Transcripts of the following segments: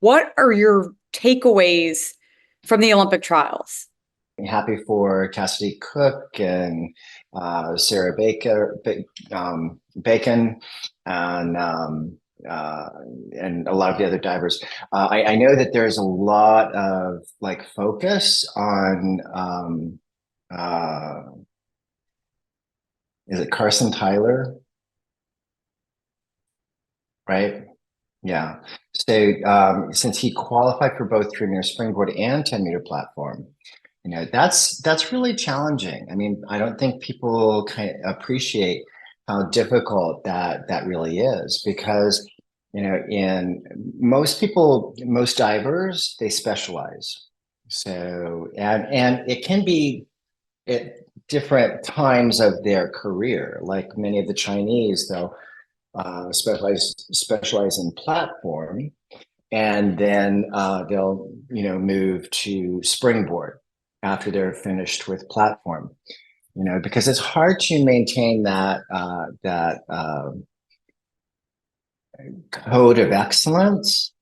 What are your takeaways from the Olympic trials? Happy for Cassidy Cook and Sarah Bacon and a lot of the other divers. I know that there's a lot of focus on is it Carson Tyler, right? Yeah. So since he qualified for both 3-meter springboard and 10-meter platform, that's really challenging. I mean, I don't think people kind of appreciate how difficult that really is, because in most divers, they specialize. So and it can be at different times of their career. Like many of the Chinese, they'll specialize in platform, and then they'll move to springboard after they're finished with platform. Because it's hard to maintain that code of excellence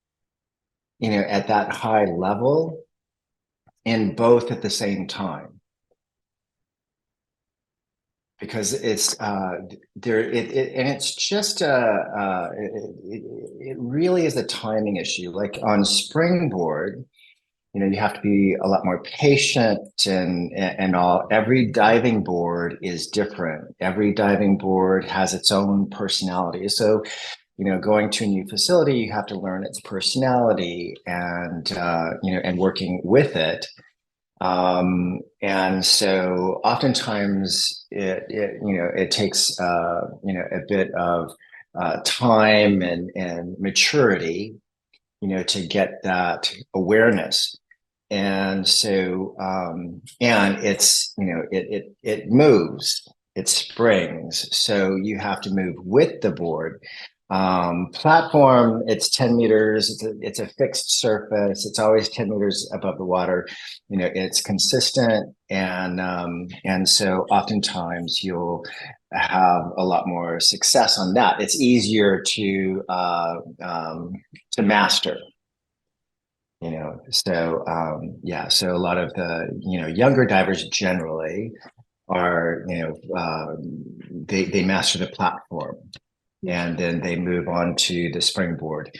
at that high level in both at the same time, because it's there and it's just it really is a timing issue. Like on springboard, you have to be a lot more patient, and all. Every diving board is different. Every diving board has its own personality. So going to a new facility, you have to learn its personality, and and working with it. And so oftentimes it takes a bit of time and maturity to get that awareness. And so and it's it moves, it springs, so you have to move with the board. Platform, it's 10 meters. It's a fixed surface. It's always 10 meters above the water. It's consistent, and so oftentimes you'll have a lot more success on that. It's easier to master. So yeah. So a lot of the younger divers generally are they master the platform, and then they move on to the springboard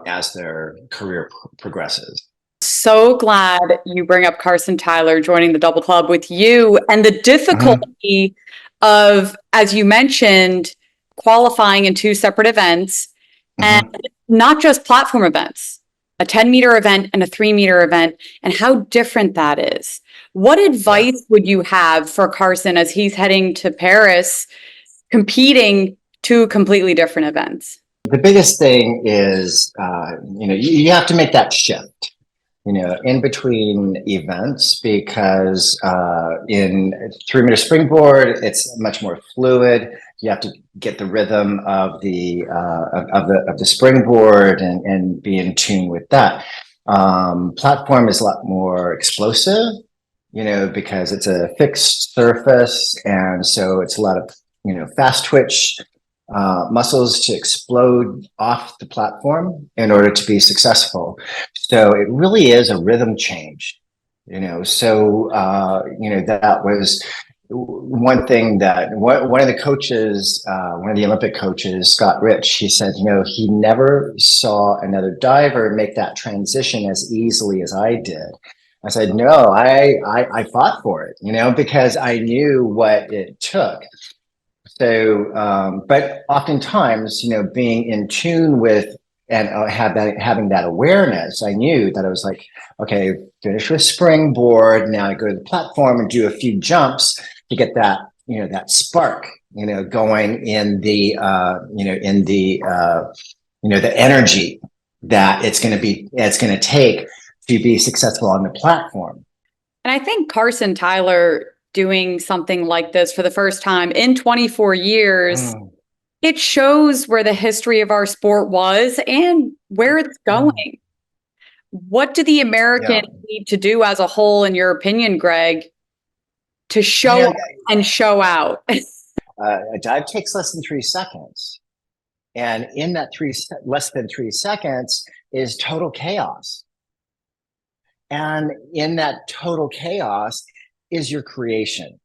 as their career progresses. So glad you bring up Carson Tyler joining the double club with you, and the Mhm. difficulty of, as you mentioned, qualifying in two separate events, and Mhm. not just platform events, a 10-meter event and a 3-meter event, and how different that is. What Yeah. advice would you have for Carson as he's heading to Paris, competing two completely different events? The biggest thing is, you have to make that shift, in between events, because in 3-meter springboard, it's much more fluid. You have to get the rhythm of the springboard, and be in tune with that. Platform is a lot more explosive, because it's a fixed surface, and so it's a lot of fast twitch muscles to explode off the platform in order to be successful. So it really is a rhythm change, So that was one thing that one of the coaches, one of the Olympic coaches, Scott Rich, he said, he never saw another diver make that transition as easily as I did. I said, no, I fought for it, because I knew what it took. So, but oftentimes, being in tune with, and having that awareness, I knew that I was like, okay, finish with springboard. Now I go to the platform and do a few jumps to get that, that spark, going in the, the energy that it's going to take to be successful on the platform. And I think Carson Tyler doing something like this for the first time in 24 years, Mm, it shows where the history of our sport was and where it's mm, going. What do the yeah. Americans need to do as a whole, in your opinion, Greg, to I show know. up and show out? A dive takes less than 3 seconds. And in that less than 3 seconds, is total chaos. And in that total chaos is your creation.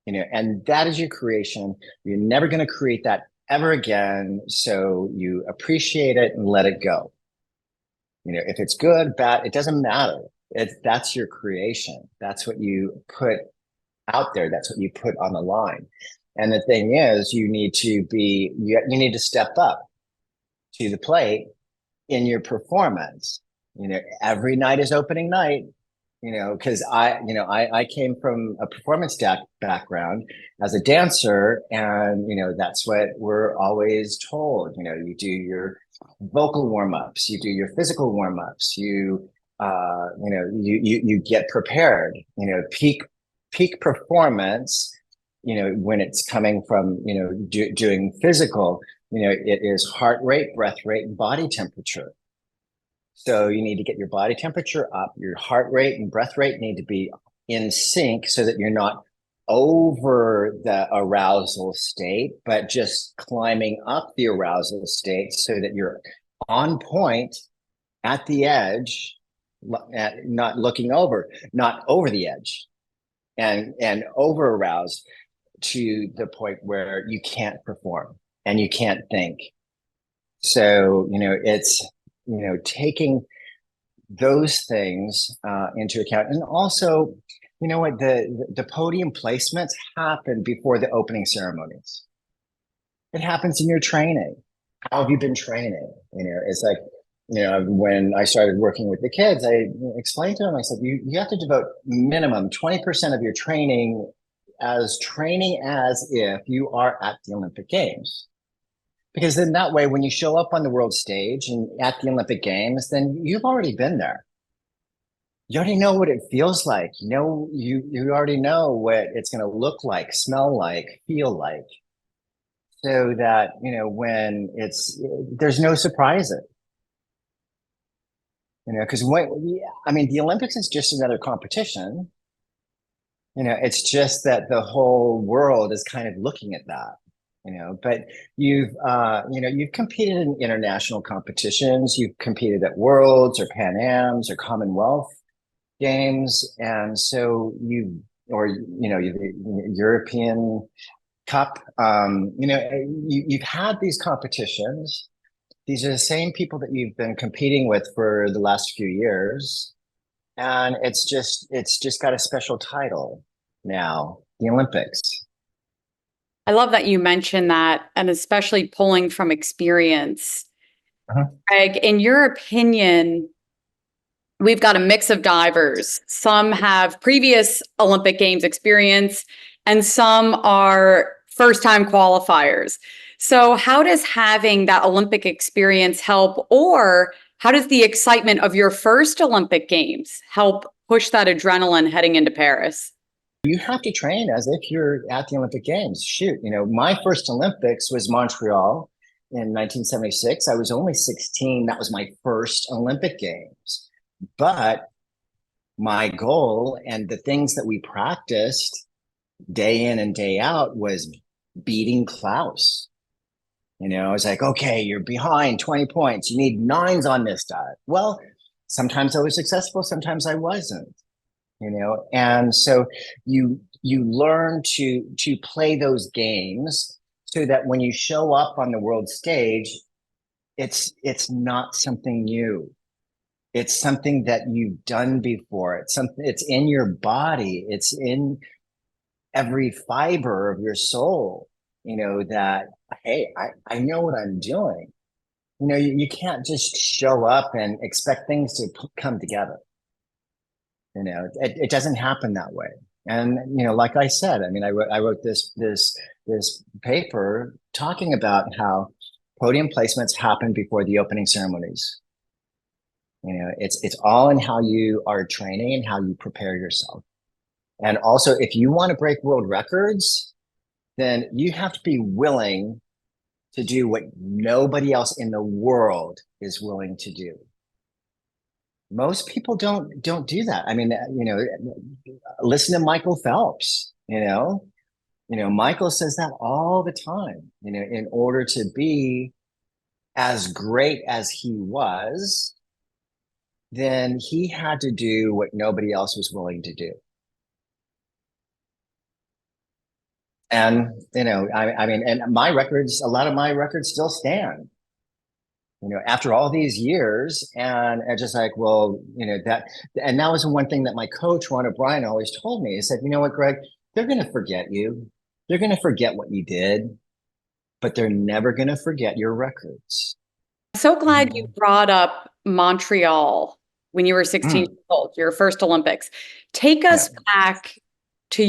And that is your creation. You're never going to create that ever again. So you appreciate it and let it go. If it's good, bad, it doesn't matter. That's your creation. That's what you put out there. That's what you put on the line. And the thing is, you need to step up to the plate in your performance. Every night is opening night. Because I came from a performance background as a dancer, and that's what we're always told. You do your vocal warm-ups, you do your physical warm-ups, you get prepared. Peak performance. When it's coming from doing physical, it is heart rate, breath rate, and body temperature. So you need to get your body temperature up, your heart rate and breath rate need to be in sync so that you're not over the arousal state, but just climbing up the arousal state so that you're on point at the edge, not looking over, not over the edge and over aroused to the point where you can't perform and you can't think. So, it's taking those things into account. And also, what the podium placements happen before the opening ceremonies. It happens in your training. How have you been training? It's like, when I started working with the kids, I explained to them, I said, you have to devote minimum 20% of your training as if you are at the Olympic Games. Because then that way, when you show up on the world stage and at the Olympic Games, then you've already been there. You already know what it feels like. You already know what it's going to look like, smell like, feel like. So that, when there's no surprises. Because the Olympics is just another competition. It's just that the whole world is kind of looking at that. But you've competed in international competitions, you've competed at Worlds or Pan Ams or Commonwealth Games, and so European Cup, you've had these competitions. These are the same people that you've been competing with for the last few years, and it's just got a special title now, the Olympics. I love that you mentioned that, and especially pulling from experience. Greg, in your opinion, we've got a mix of divers. Some have previous Olympic Games experience, and some are first-time qualifiers. So how does having that Olympic experience help, or how does the excitement of your first Olympic Games help push that adrenaline heading into Paris? You have to train as if you're at the Olympic Games. Shoot, my first Olympics was Montreal in 1976. I was only 16. That was my first Olympic Games. But my goal and the things that we practiced day in and day out was beating Klaus. I was like, okay, you're behind 20 points. You need 9s on this dive. Well, sometimes I was successful, sometimes I wasn't. And so you learn to play those games so that when you show up on the world stage, it's not something new. It's something that you've done before. It's in your body. It's in every fiber of your soul, that, hey, I know what I'm doing. You can't just show up and expect things to come together. It doesn't happen that way. And, like I said, I wrote this paper talking about how podium placements happen before the opening ceremonies. It's all in how you are training and how you prepare yourself. And also, if you want to break world records, then you have to be willing to do what nobody else in the world is willing to do. Most people don't do that. Listen to Michael Phelps, Michael says that all the time, in order to be as great as he was, then he had to do what nobody else was willing to do. And, I mean, and my records, a lot of my records still stand, after all these years. And it's just like, well, and that was one thing that my coach, Ron O'Brien, always told me. He said, you know what, Greg, they're going to forget you. They're going to forget what you did, but they're never going to forget your records. I'm so glad you brought up Montreal when you were 16 years old, your first Olympics. Take us back to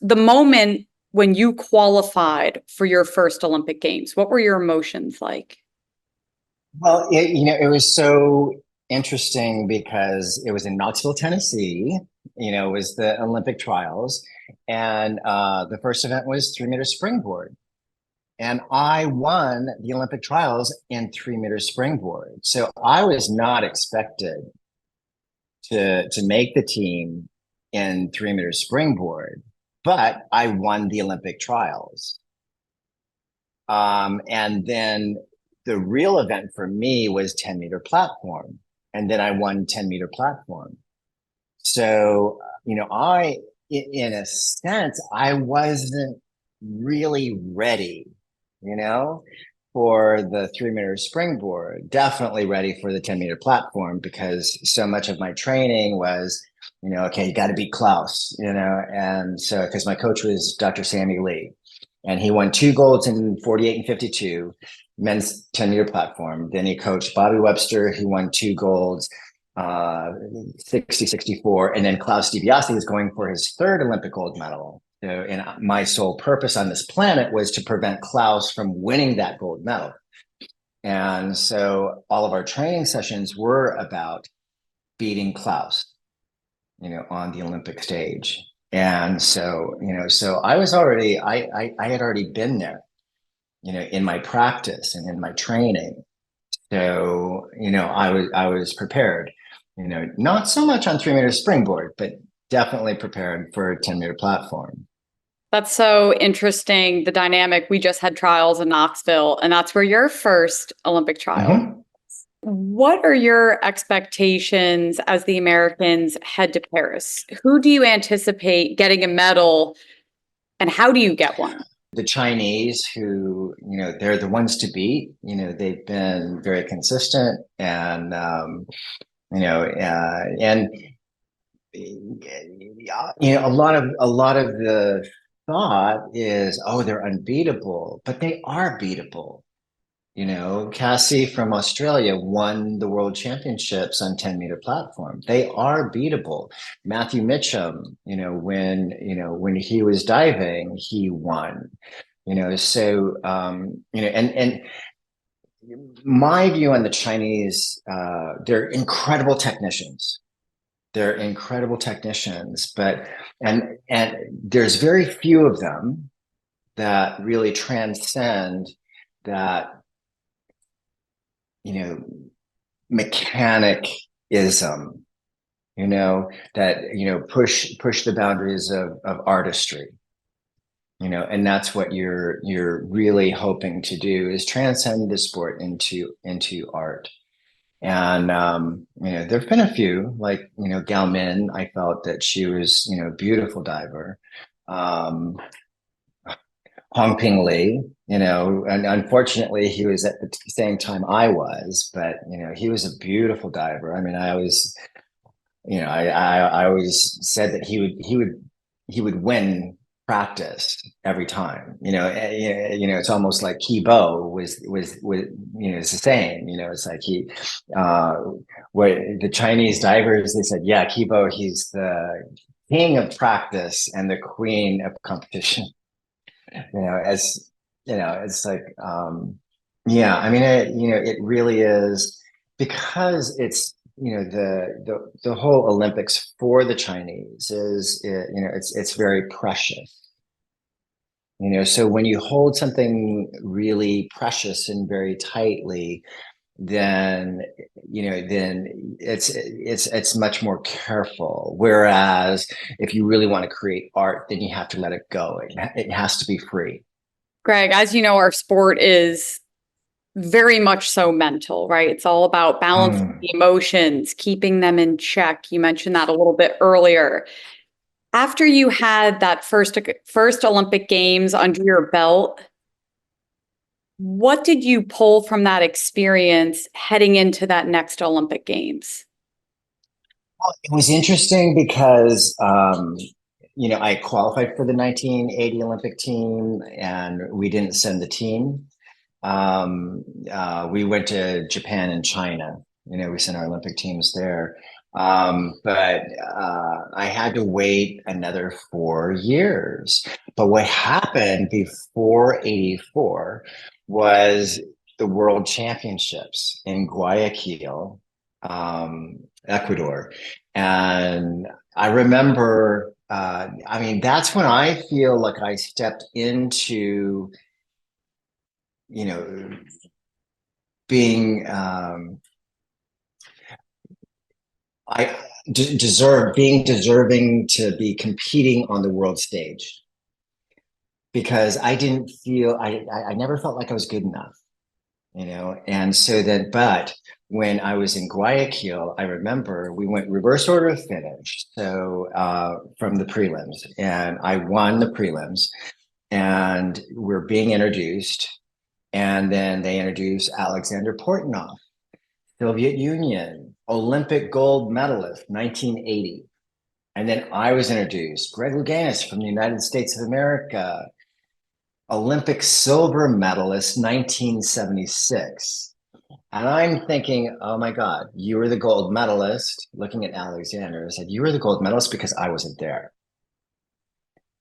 the moment when you qualified for your first Olympic Games. What were your emotions like? Well, it was so interesting because it was in Knoxville, Tennessee. It was the Olympic trials, and the first event was 3-meter springboard, and I won the Olympic trials in 3-meter springboard. So I was not expected to make the team in 3-meter springboard, but I won the Olympic trials. And then the real event for me was 10-meter platform. And then I won 10-meter platform. So, in a sense, I wasn't really ready, for the 3-meter springboard. Definitely ready for the 10-meter platform because so much of my training was, okay, you got to beat Klaus, and so because my coach was Dr. Sammy Lee. And he won 2 golds in 48 and 52, men's 10-meter platform. Then he coached Bobby Webster, who won 2 golds, 60, 64. And then Klaus DiBiase is going for his 3rd Olympic gold medal. So, and my sole purpose on this planet was to prevent Klaus from winning that gold medal. And so all of our training sessions were about beating Klaus, on the Olympic stage. And so, so I was already, I had already been there, in my practice and in my training. So, I was prepared, not so much on 3-meter springboard, but definitely prepared for a 10-meter platform. That's so interesting. The dynamic. We just had trials in Knoxville, and that's where your first Olympic trial. Mm-hmm. What are your expectations as the Americans head to Paris? Who do you anticipate getting a medal, and how do you get one? The Chinese, who, they're the ones to beat. They've been very consistent, and and a lot of the thought is, oh, they're unbeatable, but they are beatable. Cassie from Australia won the world championships on 10-meter platform. They are beatable. Matthew Mitchum, when he was diving, he won. So and my view on the Chinese, they're incredible technicians. They're incredible technicians, but and there's very few of them that really transcend that, mechanicism, that, push the boundaries of artistry, and that's what you're really hoping to do, is transcend the sport into art. And, there've been a few, like, Gao Min. I felt that she was, a beautiful diver. Hong Ping Lee, and unfortunately he was at the same time I was, but, he was a beautiful diver. I mean, I always, I always said that he would win practice every time. It's almost like Kibo was it's the same. It's like where the Chinese divers, they said, yeah, Kibo, he's the king of practice and the queen of competition. It's like, yeah, I mean, it really is, because it's, the whole Olympics for the Chinese is, it's very precious. So when you hold something really precious and very tightly, then, then it's much more careful. Whereas if you really want to create art, then you have to let it go. It has to be free. Greg, as you know, our sport is very much so mental, right? It's all about balancing Mm. the emotions, keeping them in check. You mentioned that a little bit earlier. After you had that first Olympic Games under your belt, what did you pull from that experience heading into that next Olympic Games? Well, it was interesting because, I qualified for the 1980 Olympic team and we didn't send the team. We went to Japan and China. We sent our Olympic teams there. But I had to wait another 4 years. But what happened before 84 was the World Championships in Guayaquil, Ecuador. And I remember, that's when I feel like I stepped into, you know, being I deserving to be competing on the world stage because I didn't feel I never felt like I was good enough, and so then but when I was in Guayaquil, I remember we went reverse order of finish, so from the prelims, and I won the prelims, and we're being introduced, and then they introduce Alexander Portnoy, Soviet Union, Olympic gold medalist, 1980. And then I was introduced, Greg Louganis from the United States of America, Olympic silver medalist, 1976. And I'm thinking, oh my God, you were the gold medalist. Looking at Alexander, I said, you were the gold medalist because I wasn't there.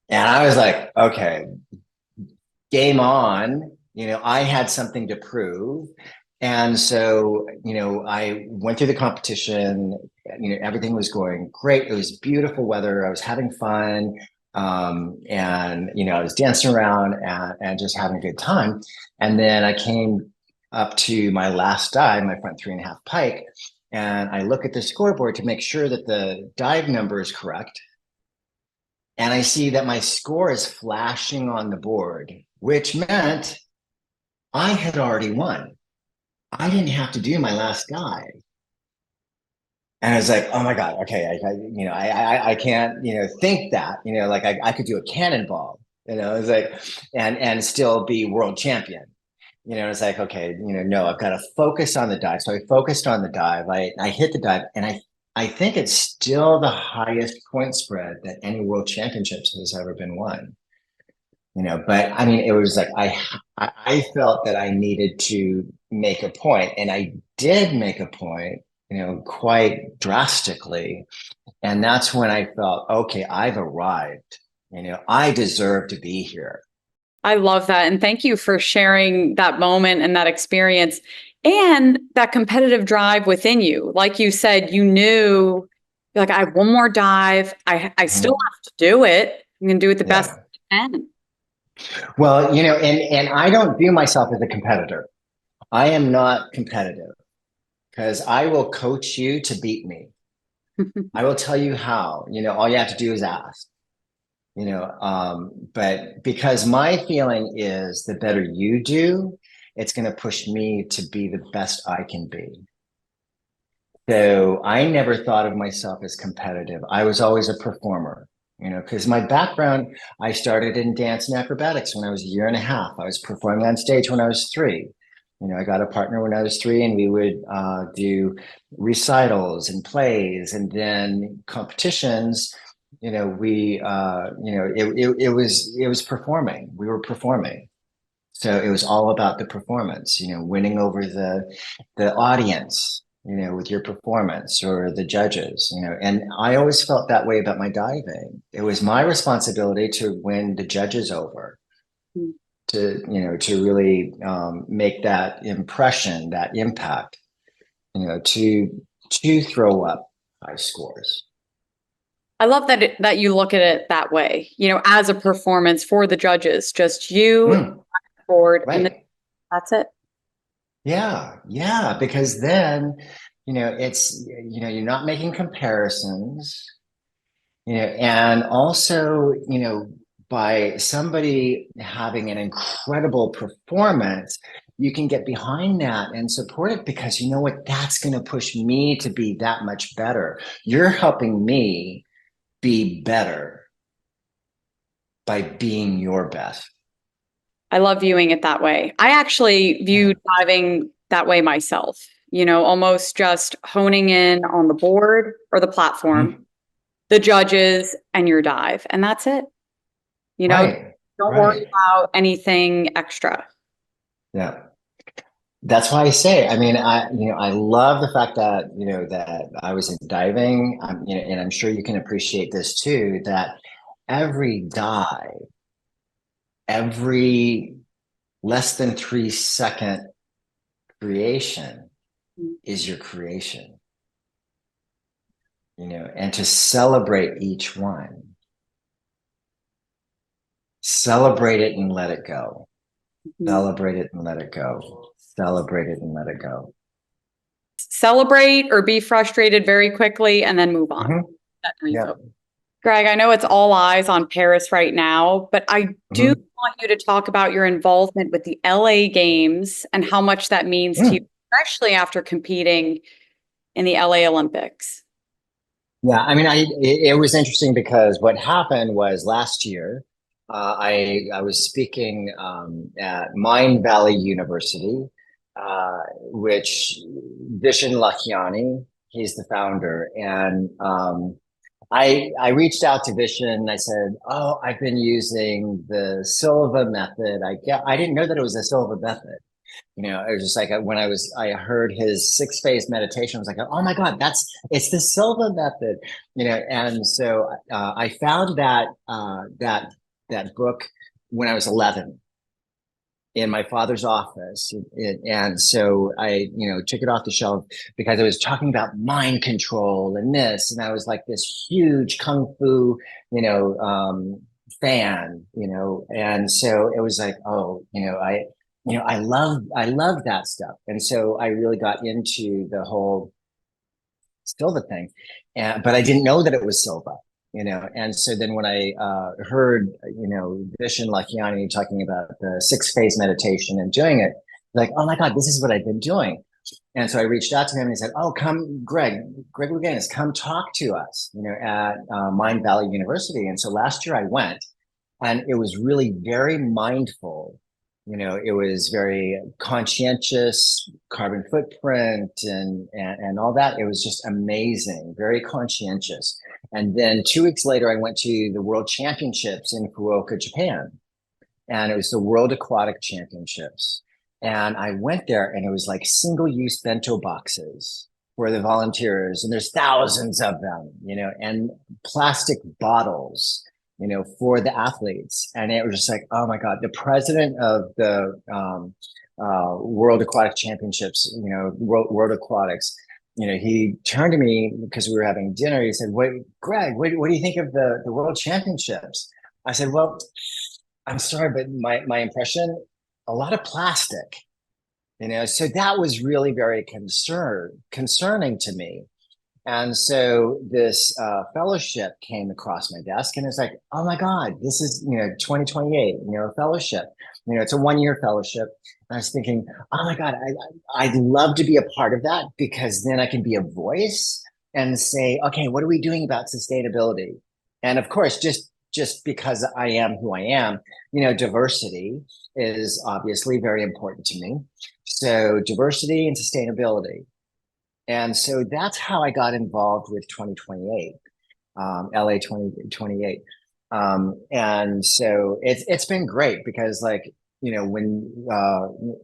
And I was like, okay, game on. I had something to prove. And so, I went through the competition, everything was going great. It was beautiful weather. I was having fun. I was dancing around and just having a good time. And then I came up to my last dive, my front 3.5 pike, and I look at the scoreboard to make sure that the dive number is correct. And I see that my score is flashing on the board, which meant I had already won. I didn't have to do my last dive. And I was like, oh my God, okay, I can't, think that, like I could do a cannonball, it's like, and still be world champion. It's like, okay, no, I've got to focus on the dive. So I focused on the dive. I hit the dive, and I think it's still the highest point spread that any world championships has ever been won. But I mean, it was like I felt that I needed to make a point, and I did make a point, quite drastically. And that's when I felt, okay, I've arrived. I deserve to be here. I love that. And thank you for sharing that moment and that experience and that competitive drive within you. Like you said, you knew, like, I have one more dive. I still Mhm. have to do it. I'm going to do it the best Yeah. I can. Well, and I don't view myself as a competitor. I am not competitive because I will coach you to beat me. I will tell you how. All you have to do is ask. But because my feeling is the better you do, it's going to push me to be the best I can be. So I never thought of myself as competitive. I was always a performer, because my background, I started in dance and acrobatics when I was a year and a half. I was performing on stage when I was 3. I got a partner when I was 3, and we would do recitals and plays, and then competitions. It was performing. We were performing. So it was all about the performance, winning over the audience, with your performance, or the judges, and I always felt that way about my diving. It was my responsibility to win the judges over, to really make that impression, that impact, to throw up high scores. I love that you look at it that way, as a performance for the judges, just you board and Right. that's it. Yeah, because then, it's, you're not making comparisons, and also, by somebody having an incredible performance, you can get behind that and support it, because you know what? That's going to push me to be that much better. You're helping me be better by being your best. I love viewing it that way. I actually view diving that way myself, almost just honing in on the board or the platform, the judges, and your dive. And that's it. Right. Don't worry about anything extra. Yeah. That's why I say, I mean, I love the fact that, that I was in diving, and I'm sure you can appreciate this too, that every dive, every less than 3 second creation is your creation, and to celebrate each one, celebrate it and let it go, celebrate it and let it go, celebrate it and let it go. Celebrate or be frustrated very quickly and then move on. Yeah. Greg, I know it's all eyes on Paris right now, but I do want you to talk about your involvement with the LA Games and how much that means to you, especially after competing in the LA Olympics. Yeah, I mean, it was interesting because what happened was last year, I was speaking at Mind Valley University, which Vishen Lakhiani, he's the founder, and I reached out to Vishen. I said, "Oh, I've been using the Silva method. I didn't know that it was a Silva method. It was just like when I heard his 6 phase meditation, I was like, oh my God, it's the Silva method, And so I found that book when I was 11 in my father's office. And so I, took it off the shelf because I was talking about mind control and this, and I was like this huge Kung Fu, fan, and so it was like, oh, I love that stuff. And so I really got into the whole Silva thing. But I didn't know that it was Silva, And so then when I heard, Vishen Lakhiani talking about the 6 phase meditation and doing it, like, oh my God, this is what I've been doing. And so I reached out to him and he said, oh, come, Greg Louganis, come talk to us, at Mind Valley University. And so last year I went, and it was really very mindful. It was very conscientious, carbon footprint and all that. It was just amazing, very conscientious. And then 2 weeks later, I went to the World Championships in Fukuoka, Japan. And it was the World Aquatic Championships. And I went there, and it was like single-use bento boxes for the volunteers. And there's thousands of them, and plastic bottles, for the athletes. And it was just like, oh my God, the president of the World Aquatic Championships, World Aquatics, he turned to me because we were having dinner. He said, wait, Greg, what do you think of the World Championships? I said, well, I'm sorry, but my impression, a lot of plastic, so that was really very concerning to me. And so this fellowship came across my desk, and it's like, oh my God, this is, 2028, fellowship, it's a 1-year fellowship. And I was thinking, oh my God, I'd love to be a part of that, because then I can be a voice and say, okay, what are we doing about sustainability? And of course, just because I am who I am, diversity is obviously very important to me. So diversity and sustainability. And so that's how I got involved with 2028, LA 2028. And so it's been great because, like, when,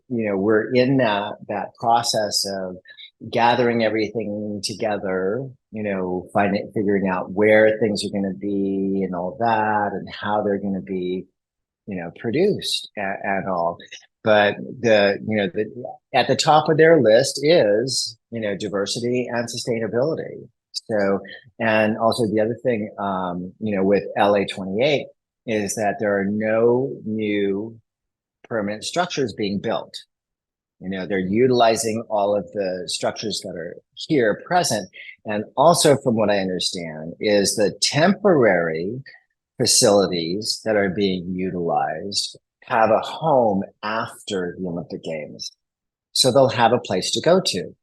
we're in that process of gathering everything together, figuring out where things are going to be and all that, and how they're going to be, produced and all. But at the top of their list is, diversity and sustainability. So, and also the other thing, with LA 28 is that there are no new permanent structures being built. They're utilizing all of the structures that are here present. And also, from what I understand, is the temporary facilities that are being utilized have a home after the Olympic Games. So they'll have a place to go to.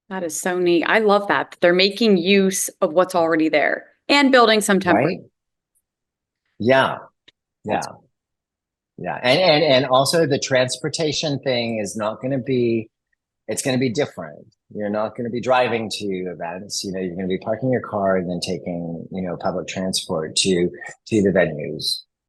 That is so neat. I love that. They're making use of what's already there and building some temporary. Right? Yeah. Yeah. Yeah. And also the transportation thing is not going to be, it's going to be different. You're not going to be driving to events. You know, you're going to be parking your car and then taking, you know, public transport to the venues.